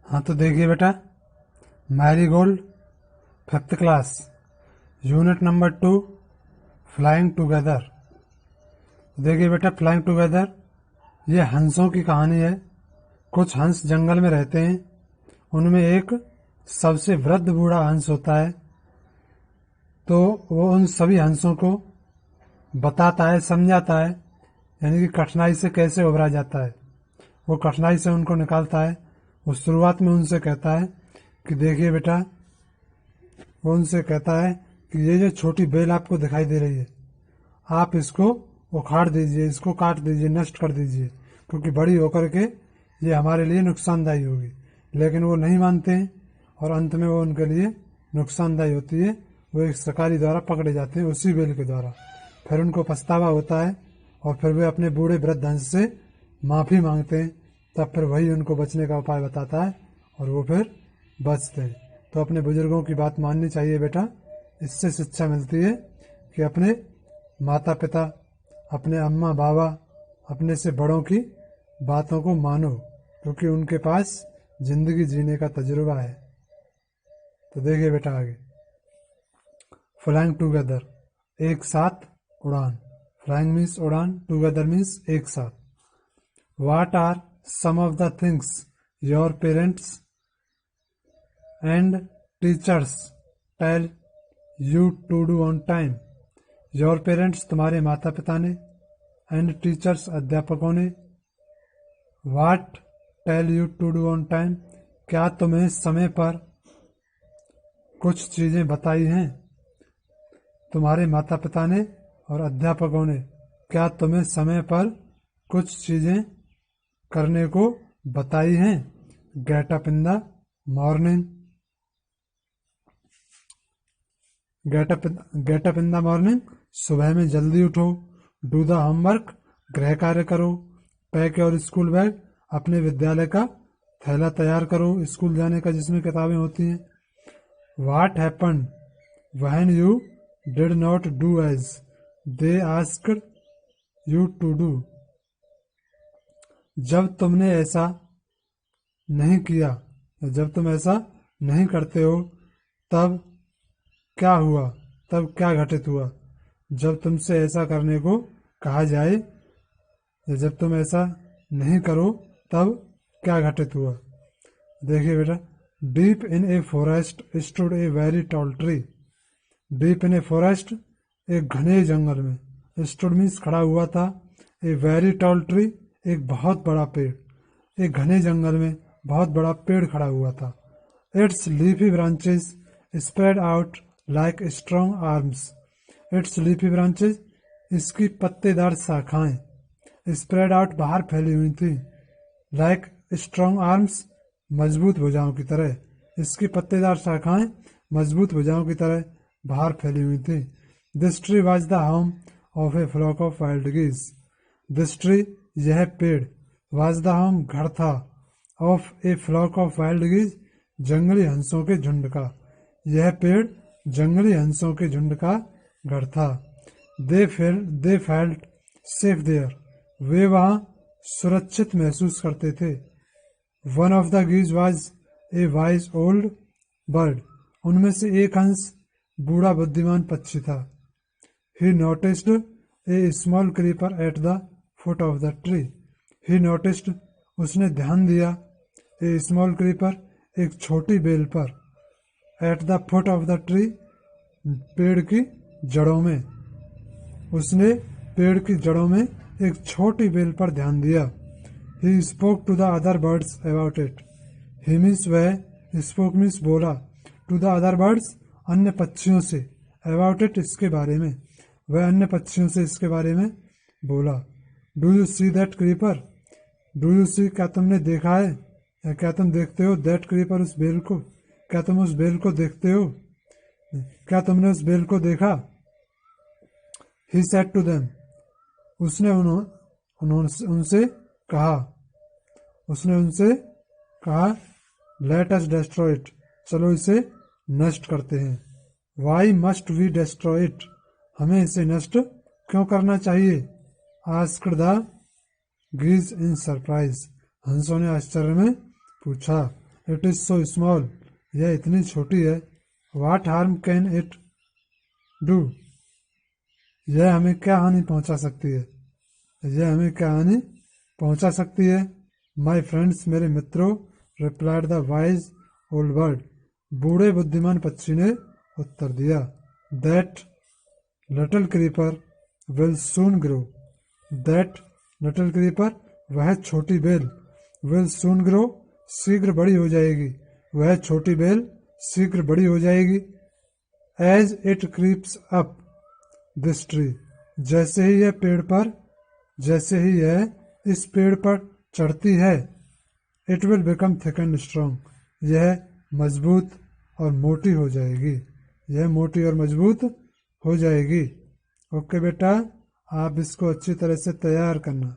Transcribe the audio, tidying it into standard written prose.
हाँ तो देखिए बेटा, marigold fifth class unit number 2 flying together. देखिए बेटा, फ्लाइंग टुगेदर ये हंसों की कहानी है। कुछ हंस जंगल में रहते हैं, उनमें एक सबसे वृद्ध बूढ़ा हंस होता है। तो वो उन सभी हंसों को बताता है, समझाता है, यानी कि कठिनाई से कैसे उभरा जाता है। वो कठिनाई से उनको निकालता है। वो शुरुआत में उनसे कहता है कि देखिए बेटा, वो उनसे कहता है कि ये जो छोटी बेल आपको दिखाई दे रही है, आप इसको उखाड़ दीजिए, इसको काट दीजिए, नष्ट कर दीजिए, क्योंकि बड़ी होकर के ये हमारे लिए नुकसानदायी होगी। लेकिन वो नहीं मानते हैं और अंत में वो उनके लिए नुकसानदायी होती है। वो एक शिकारी द्वारा पकड़े जाते हैं, उसी बेल के द्वारा। फिर उनको पछतावा होता है और फिर वे अपने बूढ़े वृद्ध हंस से माफ़ी मांगते हैं। तब फिर वही उनको बचने का उपाय बताता है और वो फिर बचते हैं। तो अपने बुजुर्गों की बात माननी चाहिए बेटा। इससे शिक्षा मिलती है कि अपने माता पिता, अपने अम्मा बाबा, अपने से बड़ों की बातों को मानो, क्योंकि उनके पास जिंदगी जीने का तजुर्बा है। तो देखिए बेटा आगे, फ्लाइंग टुगेदर, एक साथ उड़ान। फ्लाइंग मीन्स उड़ान, टुगेदर मीन्स एक साथ। What are some of the things your parents and teachers tell you to do on time? Your parents तुम्हारे माता पिता ने, and teachers अध्यापकों ने, what tell you to do on time? क्या तुम्हें समय पर कुछ चीजें बताई हैं? तुम्हारे माता पिता ने और अध्यापकों ने क्या तुम्हें समय पर कुछ चीजें करने को बताई हैं? Get up in the morning, get up in the morning, सुबह में जल्दी उठो। डू द होमवर्क, गृह कार्य करो। पैक योर स्कूल बैग, अपने विद्यालय का थैला तैयार करो, स्कूल जाने का, जिसमें किताबें होती हैं। What happen when you did not do as they asked you to do, जब तुमने ऐसा नहीं किया, जब तुम ऐसा नहीं करते हो, तब क्या हुआ, तब क्या घटित हुआ। जब तुमसे ऐसा करने को कहा जाए, जब तुम ऐसा नहीं करो, तब क्या घटित हुआ। देखिए बेटा, deep in a forest stood a very tall tree. Deep in a forest, एक घने जंगल में, स्टूड मीन्स खड़ा हुआ था, ए वेरी टॉल ट्री, एक बहुत बड़ा पेड़। एक घने जंगल में बहुत बड़ा पेड़ खड़ा हुआ था। It's leafy branches spread out like strong arms. It's leafy branches, इसकी पत्तेदार शाखाएं, स्प्रेड आउट, बाहर फैली हुई थी, लाइक स्ट्रॉन्ग आर्म्स, मजबूत भुजाओं की तरह। इसकी पत्तेदार शाखाएं मजबूत भुजाओं की तरह बाहर फैली हुई थी। This tree was the home of a flock of wild geese. This tree, यह पेड़, वॉज द होम, घर था, of a flock of wild geese, जंगली हंसों के झुंड का। यह पेड़ जंगली हंसों के झुंड का घर था। दे फेल्ट सेफ देयर, वे वहां सुरक्षित महसूस करते थे। One of the geese was a wise old bird, उनमें से एक हंस बूढ़ा बुद्धिमान पक्षी था। He noticed a small creeper at the foot of the tree. He noticed, उसने ध्यान दिया, ए स्मॉल क्रीपर, एक छोटी बेल पर, eight the foot of the tree, पेड़ की जड़ों में। उसने पेड़ की जड़ों में एक छोटी बेल पर ध्यान दिया। He spoke to the other birds about it. He means वह, स्पोक मीन्स बोला, टू द अदर बर्ड्स, अन्य पक्षियों से, अबाउट इट, इसके बारे में। वह अन्य पक्षियों से इसके बारे में बोला। Do you see that creeper, do you see, क्या तुमने देखा है, या क्या तुम देखते हो, दैट क्रीपर, उस बेल को, क्या तुम उस बेल को देखते हो, क्या तुमने उस बेल को देखा। ही सेड टू देम, उसने उनसे कहा, उसने उनसे कहा, लेट अस डिस्ट्रॉय इट, चलो इसे नष्ट करते हैं। Why must we destroy it, हमें इसे नष्ट क्यों करना चाहिए। Asked the geese in surprise, हंसों ने आश्चर्य में पूछा। इट इज सो स्मॉल, यह इतनी छोटी है। वाट हार्म कैन इट डू, यह हमें क्या हानि पहुंचा सकती है, यह हमें क्या हानि पहुंचा सकती है। माई फ्रेंड्स, मेरे मित्रों, replied the wise old bird, बूढ़े बुद्धिमान पक्षी ने उत्तर दिया। That little creeper will soon grow, that little creeper, वह छोटी बेल, विल सून ग्रो, शीघ्र बड़ी हो जाएगी, वह छोटी बेल शीघ्र बड़ी हो जाएगी। As it creeps up this tree, जैसे ही यह पेड़ पर, जैसे ही यह इस पेड़ पर चढ़ती है, it will become thick and strong, यह मजबूत और मोटी हो जाएगी, यह मोटी और मजबूत हो जाएगी। ओके बेटा, आप इसको अच्छी तरह से तैयार करना।